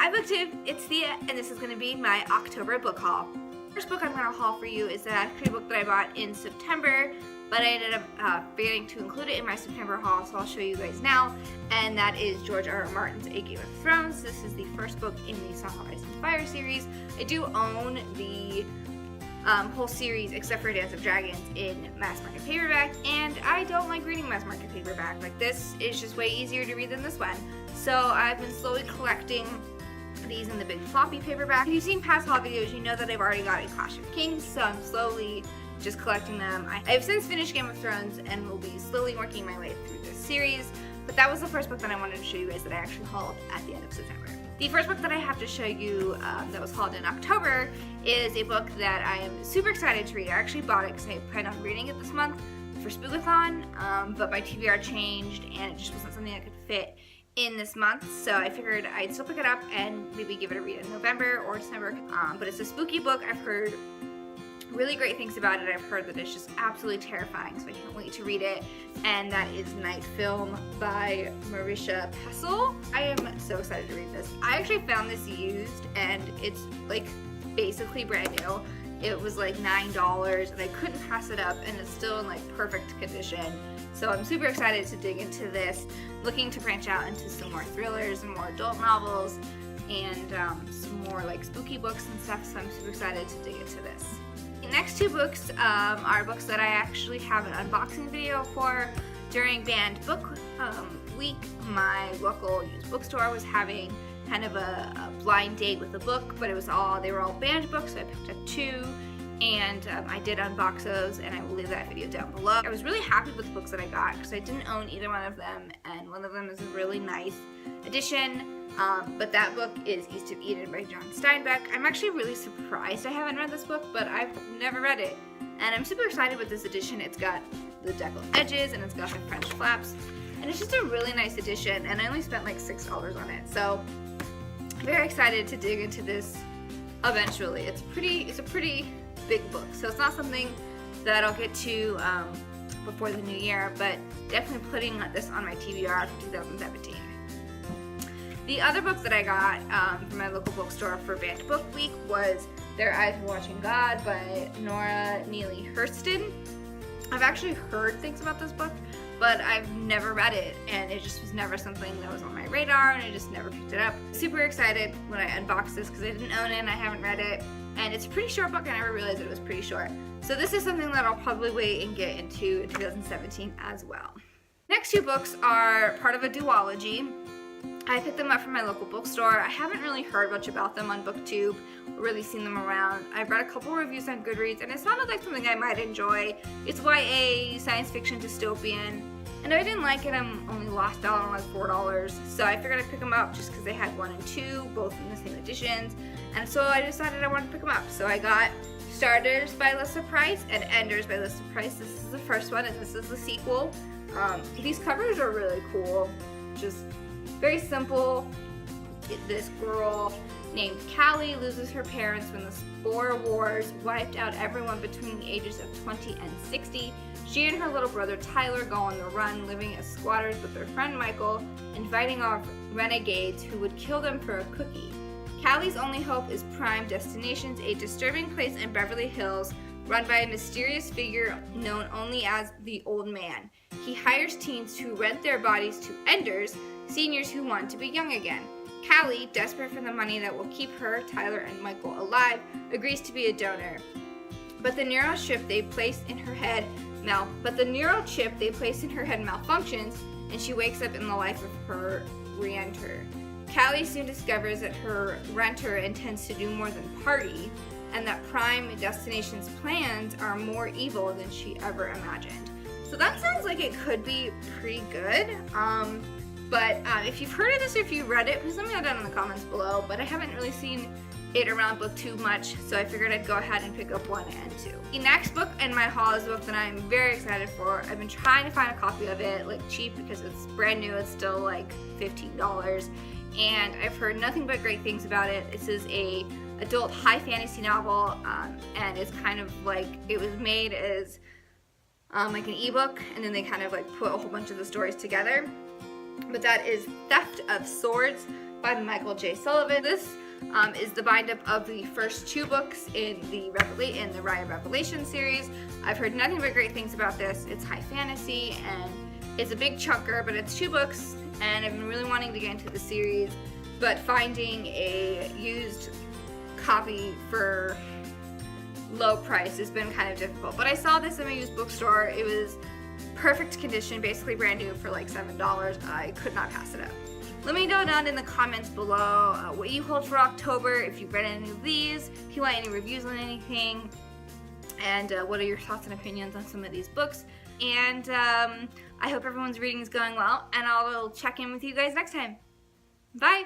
Hi BookTube, it's Thea, and this is going to be my October book haul. First book I'm going to haul for you is a book that I bought in September, but I ended up forgetting to include it in my September haul, so I'll show you guys now. And that is George R.R. Martin's A Game of Thrones. This is the first book in the Song of Ice and Fire series. I do own the whole series except for Dance of Dragons in mass market paperback, and I don't like reading mass market paperback. Like, this is just way easier to read than this one. So I've been slowly collecting these in the big floppy paperback. If you've seen past haul videos, you know that I've already got a Clash of Kings, so I'm slowly just collecting them. I have since finished Game of Thrones and will be slowly working my way through this series, but that was the first book that I wanted to show you guys that I actually hauled at the end of September. The first book that I have to show you that was hauled in October is a book that I am super excited to read. I actually bought it because I planned on reading it this month for Spookathon, but my TBR changed and it just wasn't something that could fit in this month, so I figured I'd still pick it up and maybe give it a read in November or December. But it's a spooky book. I've heard really great things about it. I've heard that it's just absolutely terrifying, so I can't wait to read it. And that is Night Film by Marisha Pessl. I am so excited to read this. I actually found this used and it's like basically brand new. It was like $9 and I couldn't pass it up, and it's still in like perfect condition. So I'm super excited to dig into this, looking to branch out into some more thrillers and more adult novels and some more like spooky books and stuff, so I'm super excited to dig into this. The next two books are books that I actually have an unboxing video for. During Banned Book Week, my local used bookstore was having kind of a blind date with a book, but they were all banned books, so I picked up two. And I did unbox those, and I will leave that video down below. I was really happy with the books that I got because I didn't own either one of them, and one of them is a really nice edition, but that book is East of Eden by John Steinbeck. I'm actually really surprised I haven't read this book, but I've never read it, and I'm super excited with this edition. It's got the deckled edges, and it's got the French flaps, and it's just a really nice edition, and I only spent like $6 on it, so I'm very excited to dig into this eventually. It's a pretty big book, so it's not something that I'll get to before the new year, but definitely putting this on my TBR for 2017. The other book that I got from my local bookstore for Banned Book Week was Their Eyes Were Watching God by Nora, Neely, Hurston. I've actually heard things about this book, but I've never read it, and it just was never something that was on my radar, and I just never picked it up. Super excited when I unboxed this because I didn't own it and I haven't read it, and it's a pretty short book. I never realized it was pretty short. So this is something that I'll probably wait and get into in 2017 as well. Next two books are part of a duology. I picked them up from my local bookstore. I haven't really heard much about them on BookTube or really seen them around. I've read a couple reviews on Goodreads, and it sounded like something I might enjoy. It's YA, science fiction, dystopian, and if I didn't like it, I'm only lost out on like $4. So I figured I'd pick them up just because they had 1 and 2, both in the same editions. And so I decided I wanted to pick them up. So I got Starters by Lissa Price and Enders by Lissa Price. This is the first one, and this is the sequel. These covers are really cool. Just very simple. This girl named Callie loses her parents when the Spore Wars wiped out everyone between the ages of 20 and 60. She and her little brother Tyler go on the run, living as squatters with their friend Michael, and fighting off renegades who would kill them for a cookie. Callie's only hope is Prime Destinations, a disturbing place in Beverly Hills run by a mysterious figure known only as the Old Man. He hires teens to rent their bodies to Enders, seniors who want to be young again. Callie, desperate for the money that will keep her, Tyler, and Michael alive, agrees to be a donor. But the neural chip they place in her head malfunctions, and she wakes up in the life of her renter. Callie soon discovers that her renter intends to do more than party, and that Prime Destination's plans are more evil than she ever imagined. So that sounds like it could be pretty good. But if you've heard of this or if you've read it, please let me know down in the comments below. But I haven't really seen it around BookTube much, so I figured I'd go ahead and pick up 1 and 2. The next book in my haul is a book that I'm very excited for. I've been trying to find a copy of it, like cheap, because it's brand new. It's still like $15, and I've heard nothing but great things about it. This is a adult high fantasy novel, and it's kind of like it was made as like an ebook, and then they kind of like put a whole bunch of the stories together. But that is Theft of Swords by Michael J. Sullivan. This is the bind-up of the first 2 books in the Raya Revelation series. I've heard nothing but great things about this. It's high fantasy and it's a big chunker, but it's 2 books, and I've been really wanting to get into the series, but finding a used copy for low price has been kind of difficult. But I saw this in a used bookstore. It was perfect condition, basically brand new for like $7. I could not pass it up. Let me know down in the comments below what you hold for October, if you've read any of these, if you want any reviews on anything, and what are your thoughts and opinions on some of these books. And I hope everyone's reading is going well, and I'll check in with you guys next time. Bye!